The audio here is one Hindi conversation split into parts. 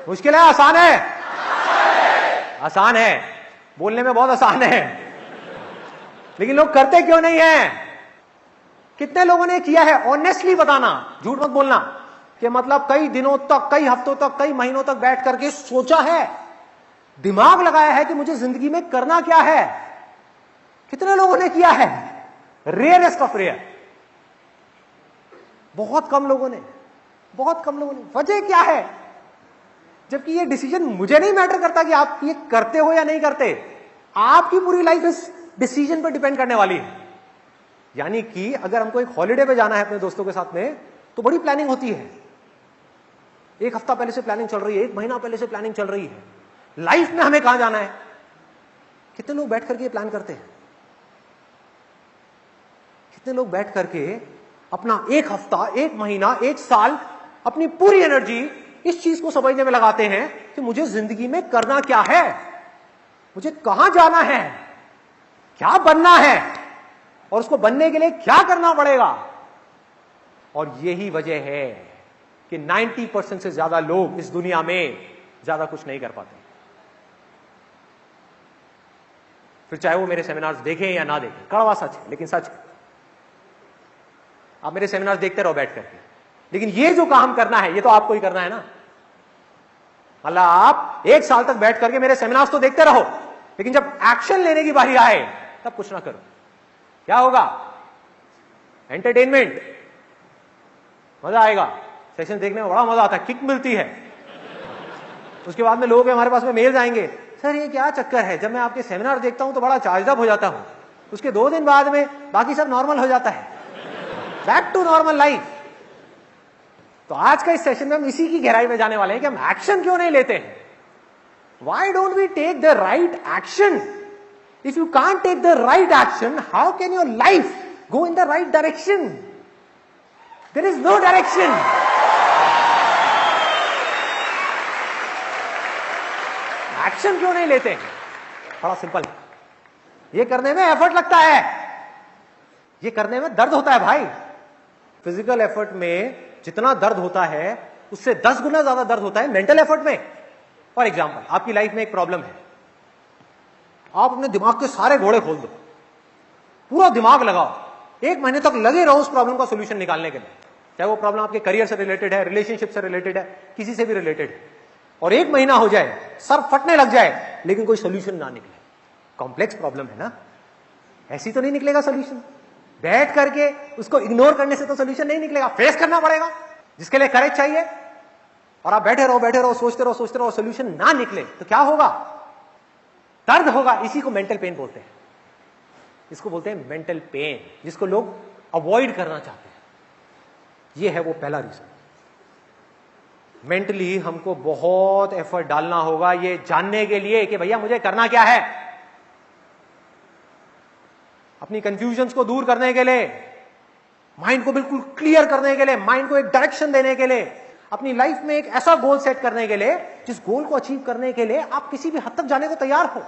मुश्किल है, आसान है? आसान है, बोलने में बहुत आसान है, लेकिन लोग करते क्यों नहीं है? कितने लोगों ने किया है? ऑनेस्टली बताना, झूठ मत बोलना कि मतलब कई दिनों तक, कई हफ्तों तक, कई महीनों तक बैठ करके सोचा है, दिमाग लगाया है कि मुझे जिंदगी में करना क्या है। कितने लोगों ने किया है? Rarest of rare. बहुत कम लोगों ने, बहुत कम लोगों ने। वजह क्या है? जबकि ये डिसीजन मुझे नहीं मैटर करता कि आप ये करते हो या नहीं करते, आपकी पूरी लाइफ इस डिसीजन पर डिपेंड करने वाली है। यानी कि अगर हमको एक हॉलिडे पे जाना है अपने दोस्तों के साथ में, तो बड़ी प्लानिंग होती है। एक हफ्ता पहले से प्लानिंग चल रही है, एक महीना पहले से प्लानिंग चल रही है। लाइफ में हमें कहां जाना है, कितने लोग बैठ करके प्लान करते हैं? कितने लोग बैठ करके अपना एक हफ्ता, एक महीना, एक साल अपनी पूरी एनर्जी इस चीज को समझने में लगाते हैं कि मुझे जिंदगी में करना क्या है, मुझे कहां जाना है, क्या बनना है, और उसको बनने के लिए क्या करना पड़ेगा। और यही वजह है कि 90% से ज्यादा लोग इस दुनिया में ज्यादा कुछ नहीं कर पाते। फिर चाहे वो मेरे सेमिनार्स देखें या ना देखें, कड़वा सच है लेकिन सच है। आप मेरे सेमिनार्स देखते रहो बैठ करके, लेकिन ये जो काम करना है ये तो आपको ही करना है ना। मतलब आप एक साल तक बैठ करके मेरे सेमिनार्स तो देखते रहो, लेकिन जब एक्शन लेने की बारी आए तब कुछ ना करो। क्या होगा? एंटरटेनमेंट, मजा आएगा, सेशन देखने में बड़ा मजा आता है, किक मिलती है। उसके बाद में लोग हमारे पास में मेल्स आएंगे, सर ये क्या चक्कर है, जब मैं आपके सेमिनार देखता हूं तो बड़ा चार्ज अप हो जाता हूं, उसके 2 दिन बाद में बाकी सब नॉर्मल हो जाता है, बैक टू नॉर्मल लाइफ। तो आज का इस सेशन में हम इसी की गहराई में जाने वाले हैं कि हम एक्शन क्यों नहीं लेते हैं। Why don't we take the right action? If you can't take the right action, how can your life go in the right direction? There is no direction. Action क्यों नहीं लेते? बड़ा सिंपल है, ये करने में एफर्ट लगता है, ये करने में दर्द होता है भाई। फिजिकल एफर्ट में जितना दर्द होता है उससे 10 गुना ज्यादा दर्द होता है मेंटल एफर्ट में। फॉर एग्जाम्पल, आपकी लाइफ में एक प्रॉब्लम है, आप अपने दिमाग के सारे घोड़े खोल दो, पूरा दिमाग लगाओ, 1 महीने तक लगे रहो उस प्रॉब्लम का सोल्यूशन निकालने के लिए। चाहे वो प्रॉब्लम आपके करियर से रिलेटेड है, रिलेशनशिप से रिलेटेड है, किसी से भी रिलेटेड है, और 1 महीना हो जाए, सर फटने लग जाए, लेकिन कोई सोल्यूशन ना निकले। कॉम्प्लेक्स प्रॉब्लम है ना, ऐसी तो नहीं निकलेगा सोल्यूशन। बैठ करके उसको इग्नोर करने से तो सोल्यूशन नहीं निकलेगा, फेस करना पड़ेगा, जिसके लिए करेज चाहिए। और आप बैठे रहो, सोचते रहो, सोल्यूशन ना निकले तो क्या होगा? दर्द होगा। इसी को मेंटल पेन बोलते हैं, इसको बोलते हैं मेंटल पेन, जिसको लोग अवॉइड करना चाहते हैं। ये है वो पहला रीजन। मेंटली हमको बहुत एफर्ट डालना होगा ये जानने के लिए कि भैया मुझे करना क्या है। अपनी कंफ्यूजन्स को दूर करने के लिए, माइंड को बिल्कुल क्लियर करने के लिए, माइंड को एक डायरेक्शन देने के लिए, अपनी लाइफ में एक ऐसा गोल सेट करने के लिए जिस गोल को अचीव करने के लिए आप किसी भी हद तक जाने को तैयार हो,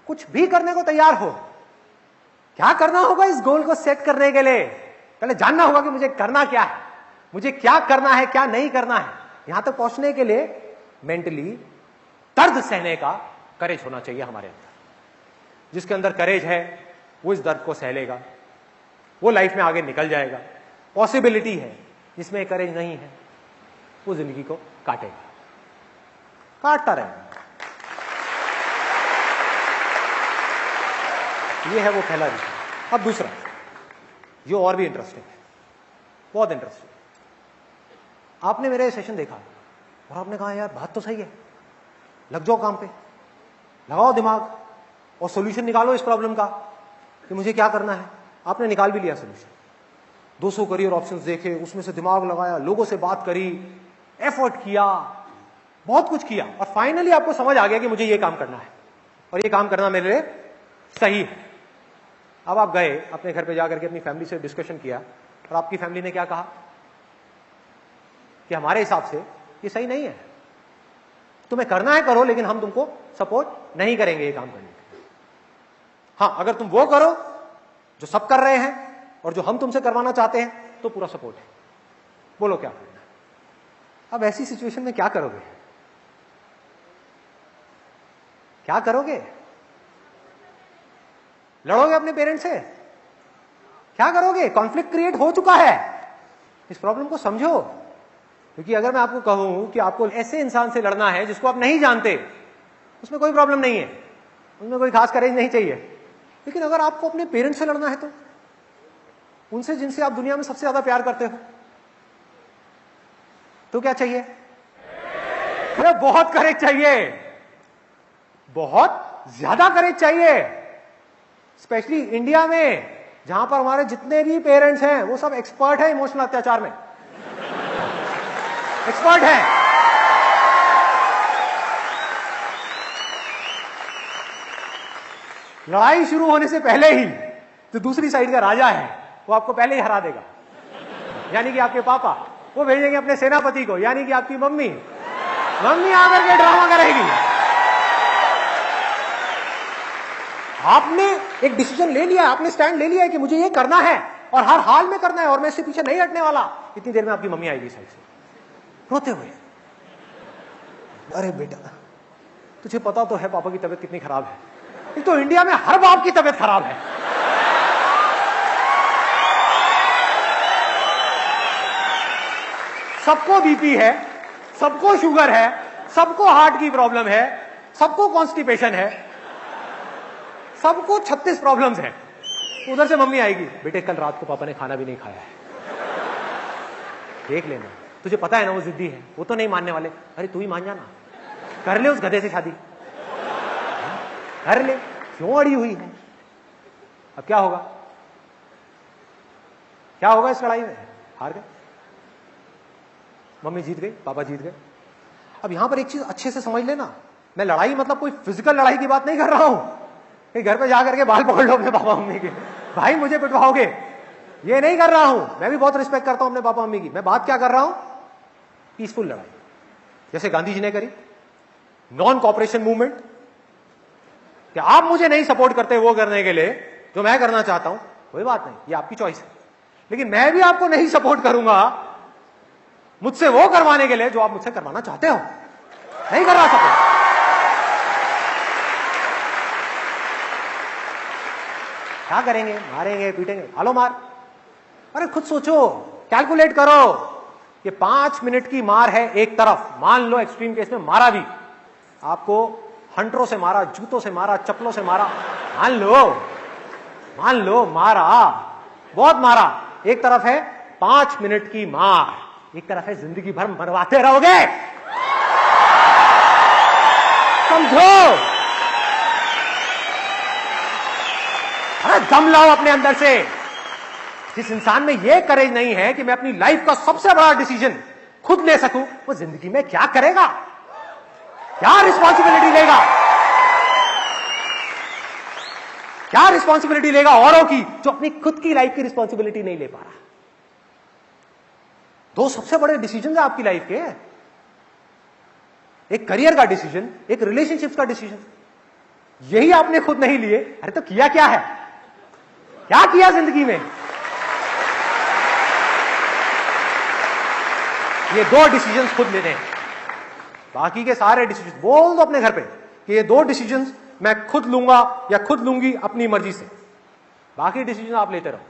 कुछ भी करने को तैयार हो। क्या करना होगा इस गोल को सेट करने के लिए? पहले जानना होगा कि मुझे करना क्या है, मुझे क्या करना है, क्या नहीं करना है। यहां तक पहुंचने के लिए मेंटली दर्द सहने का करेज होना चाहिए हमारे अंदर। जिसके अंदर करेज है वो इस दर्द को सह लेगा, वो लाइफ में आगे निकल जाएगा। पॉसिबिलिटी है, जिसमें करेज नहीं है वो जिंदगी को काटेगा, काटता रहेगा। ये है वो पहला रीजन। अब दूसरा, जो और भी इंटरेस्टिंग है, बहुत इंटरेस्टिंग। आपने मेरे सेशन देखा और आपने कहा यार बात तो सही है, लग जाओ काम पे, लगाओ दिमाग और सॉल्यूशन निकालो इस प्रॉब्लम का कि मुझे क्या करना है। आपने निकाल भी लिया सॉल्यूशन, 200 करियर ऑप्शंस देखे, उसमें से दिमाग लगाया, लोगों से बात करी, एफर्ट किया, बहुत कुछ किया, और फाइनली आपको समझ आ गया कि मुझे ये काम करना है और ये काम करना मेरे लिए सही है। अब आप गए अपने घर पे जाकर के अपनी फैमिली से डिस्कशन किया और आपकी फैमिली ने क्या कहा कि हमारे हिसाब से ये सही नहीं है, तुम्हें करना है करो, लेकिन हम तुमको सपोर्ट नहीं करेंगे ये काम करने के लिए। हाँ, अगर तुम वो करो जो सब कर रहे हैं और जो हम तुमसे करवाना चाहते हैं तो पूरा सपोर्ट है। बोलो क्या करना है। अब ऐसी सिचुएशन में क्या करोगे? क्या करोगे? लड़ोगे अपने पेरेंट्स से? क्या करोगे? कॉन्फ्लिक्ट क्रिएट हो चुका है। इस प्रॉब्लम को समझो, क्योंकि अगर मैं आपको कहूं कि आपको ऐसे इंसान से लड़ना है जिसको आप नहीं जानते, उसमें कोई प्रॉब्लम नहीं है, उसमें कोई खास करेज नहीं चाहिए। लेकिन अगर आपको अपने पेरेंट्स से लड़ना है, तो उनसे जिनसे आप दुनिया में सबसे ज्यादा प्यार करते हो, तो क्या चाहिए? अरे बहुत करेज चाहिए, बहुत ज्यादा करेज चाहिए। स्पेशली इंडिया में, जहां पर हमारे जितने भी पेरेंट्स हैं वो सब एक्सपर्ट हैं इमोशनल अत्याचार में, एक्सपर्ट हैं। लड़ाई शुरू होने से पहले ही जो दूसरी साइड का राजा है वो आपको पहले ही हरा देगा, यानी कि आपके पापा। वो भेजेंगे अपने सेनापति को, यानी कि आपकी मम्मी। मम्मी आकर के ड्रामा करेगी। आपने एक डिसीजन ले लिया, आपने स्टैंड ले लिया है कि मुझे ये करना है और हर हाल में करना है और मैं इससे पीछे नहीं हटने वाला। इतनी देर में आपकी मम्मी आएगी साइड से रोते हुए, अरे बेटा तुझे पता तो है पापा की तबीयत कितनी खराब है। एक तो इंडिया में हर बाप की तबीयत खराब है। सबको बीपी है, सबको शुगर है, सबको हार्ट की प्रॉब्लम है, सबको कॉन्स्टिपेशन है, सबको 36 प्रॉब्लम्स है। उधर से मम्मी आएगी, बेटे कल रात को पापा ने खाना भी नहीं खाया है, देख लेना, तुझे पता है ना वो जिद्दी है, वो तो नहीं मानने वाले। अरे तू ही मान जाना, कर ले उस गधे से शादी, कर ले, क्यों अड़ी हुई है। अब क्या होगा? क्या होगा इस लड़ाई में? हार गए, मम्मी जीत गई, पापा जीत गए। अब यहां पर एक चीज अच्छे से समझ लेना, मैं लड़ाई मतलब कोई फिजिकल लड़ाई की बात नहीं कर रहा हूं कि घर पे जाकर के बाल पकड़ लो अपने पापा मम्मी के, भाई मुझे पिटवाओगे, ये नहीं कर रहा हूं। मैं भी बहुत रिस्पेक्ट करता हूं अपने पापा मम्मी की। मैं बात क्या कर रहा हूं? पीसफुल लड़ाई, जैसे गांधी जी ने करी, नॉन कॉपरेशन मूवमेंट, कि आप मुझे नहीं सपोर्ट करते वो करने के लिए जो मैं करना चाहता हूं, कोई बात नहीं, ये आपकी चॉइस है, लेकिन मैं भी आपको नहीं सपोर्ट करूंगा मुझसे वो करवाने के लिए जो आप मुझसे करवाना चाहते हो। नहीं करवा सपोर्ट। क्या करेंगे? मारेंगे, पीटेंगे, हालो मार। अरे खुद सोचो, कैलकुलेट करो, ये 5 मिनट की मार है एक तरफ, मान लो एक्सट्रीम केस में मारा भी, आपको हंटरों से मारा, जूतों से मारा, चप्पलों से मारा, मान लो मारा, बहुत मारा। एक तरफ है 5 मिनट की मार, एक तरफ है जिंदगी भर मरवाते रहोगे। समझो, अरे दम लाओ अपने अंदर से। जिस इंसान में यह करेज नहीं है कि मैं अपनी लाइफ का सबसे बड़ा डिसीजन खुद ले सकूं, वो जिंदगी में क्या करेगा? क्या रिस्पॉन्सिबिलिटी लेगा? क्या रिस्पॉन्सिबिलिटी लेगा औरों की, जो अपनी खुद की लाइफ की रिस्पॉन्सिबिलिटी नहीं ले पा रहा? दो सबसे बड़े डिसीजन है आपकी लाइफ के, एक करियर का डिसीजन, एक रिलेशनशिप्स का डिसीजन। यही आपने खुद नहीं लिए। अरे तो किया क्या है? क्या किया जिंदगी में? ये 2 डिसीजंस खुद लेने हैं। बाकी के सारे डिसीजन बोल दो अपने घर पे कि ये 2 डिसीजंस मैं खुद लूंगा या खुद लूंगी अपनी मर्जी से। बाकी डिसीजन आप लेते रहो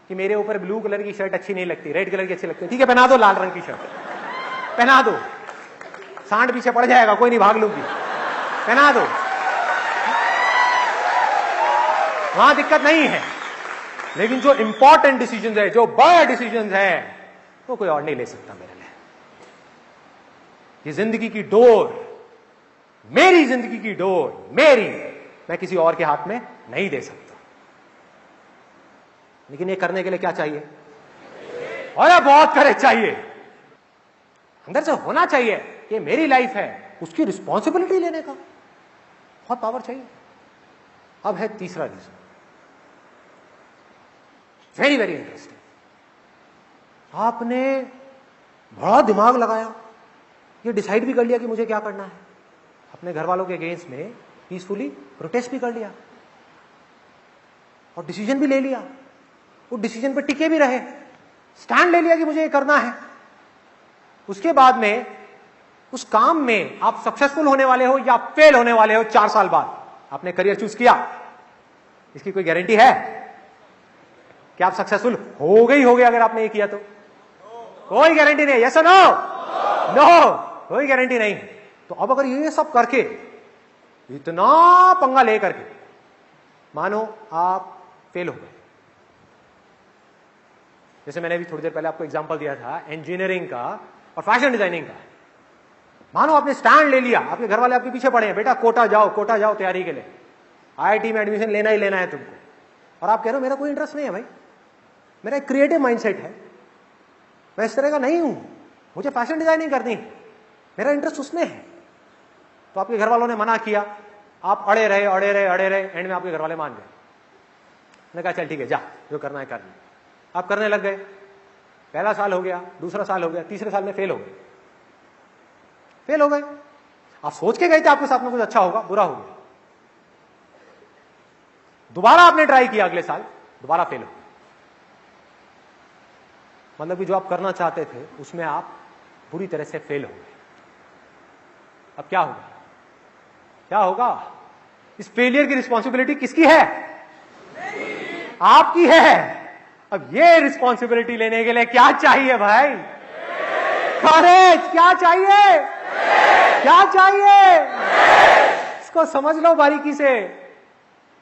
कि मेरे ऊपर ब्लू कलर की शर्ट अच्छी नहीं लगती, रेड कलर की अच्छी लगती है, ठीक है पहना दो लाल रंग की शर्ट, पहना दो, सांड पीछे पड़ जाएगा, कोई नहीं, भाग लूंगी, पहना दो, वहां दिक्कत नहीं है। लेकिन जो इंपॉर्टेंट डिसीजन है, जो बड़ा डिसीजन है, वो कोई और नहीं ले सकता मेरे लिए। ये जिंदगी की डोर, मेरी जिंदगी की डोर, मेरी, मैं किसी और के हाथ में नहीं दे सकता। लेकिन ये करने के लिए क्या चाहिए? और बहुत करेज चाहिए, अंदर से होना चाहिए, ये मेरी लाइफ है, उसकी रिस्पॉन्सिबिलिटी लेने का बहुत पावर चाहिए। अब है तीसरा रीजन, वेरी वेरी इंटरेस्टिंग। आपने बड़ा दिमाग लगाया, ये डिसाइड भी कर लिया कि मुझे क्या करना है, अपने घर वालों के अगेंस्ट में पीसफुली प्रोटेस्ट भी कर लिया और डिसीजन भी ले लिया, वो डिसीजन पर टिके भी रहे, स्टैंड ले लिया कि मुझे ये करना है। उसके बाद में उस काम में आप सक्सेसफुल होने वाले हो या फेल होने वाले हो 4 साल बाद, आपने करियर चूज किया, इसकी कोई गारंटी है कि आप सक्सेसफुल हो गए अगर आपने ये किया तो? कोई गारंटी नहीं। यस और नो? नो, कोई गारंटी नहीं। तो अब अगर ये सब करके, इतना पंगा ले करके, मानो आप फेल हो गए, जैसे मैंने भी थोड़ी देर पहले आपको एग्जांपल दिया था इंजीनियरिंग का और फैशन डिजाइनिंग का। मानो आपने स्टैंड ले लिया, आपके घर वाले आपके पीछे पड़े हैं, बेटा कोटा जाओ तैयारी के लिए, आईआईटी में एडमिशन लेना ही लेना है तुमको, और आप कह रहे हो मेरा कोई इंटरेस्ट नहीं है भाई, मेरा एक क्रिएटिव माइंडसेट है, मैं इस तरह का नहीं हूं, मुझे फैशन डिजाइनिंग करनी है, मेरा इंटरेस्ट उसमें है। तो आपके घर वालों ने मना किया, आप अड़े रहे, एंड में आपके घर वाले मान गए, मैंने कहा चल ठीक है, जा जो करना है कर ले। आप करने लग गए, पहला साल हो गया, दूसरा साल हो गया, तीसरे साल में फेल हो गए। आप सोच के गए थे आपके साथ में कुछ अच्छा होगा, बुरा हो गया। दोबारा आपने ट्राई किया, अगले साल दोबारा फेल हो गए। मतलब कि जो आप करना चाहते थे उसमें आप बुरी तरह से फेल हो गए। अब क्या होगा? इस फेलियर की रिस्पॉन्सिबिलिटी किसकी है? आपकी है। अब ये रिस्पॉन्सिबिलिटी लेने के लिए क्या चाहिए भाई? करेज। क्या चाहिए? इसको समझ लो बारीकी से।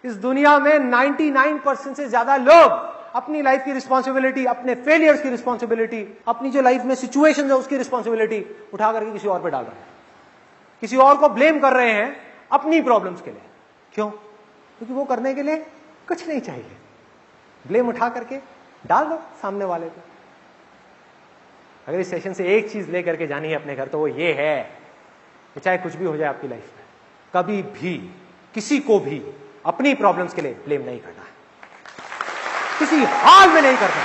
इस दुनिया में 99% से ज्यादा लोग अपनी लाइफ की रिस्पॉन्सिबिलिटी, अपने फेलियर्स की रिस्पॉन्सिबिलिटी, अपनी जो लाइफ में सिचुएशन है उसकी रिस्पॉन्सिबिलिटी उठा करके किसी और पे डाल रहे हैं, किसी और को ब्लेम कर रहे हैं अपनी प्रॉब्लम्स के लिए। क्यों? क्योंकि वो करने के लिए कुछ नहीं चाहिए, ब्लेम उठा करके डाल दो सामने वाले पे। अगर इस सेशन से एक चीज लेकर के जानी है अपने घर, तो वो ये है कि चाहे कुछ भी हो जाए आपकी लाइफ में, कभी भी किसी को भी अपनी प्रॉब्लम्स के लिए ब्लेम नहीं करना, किसी हाल में नहीं करना।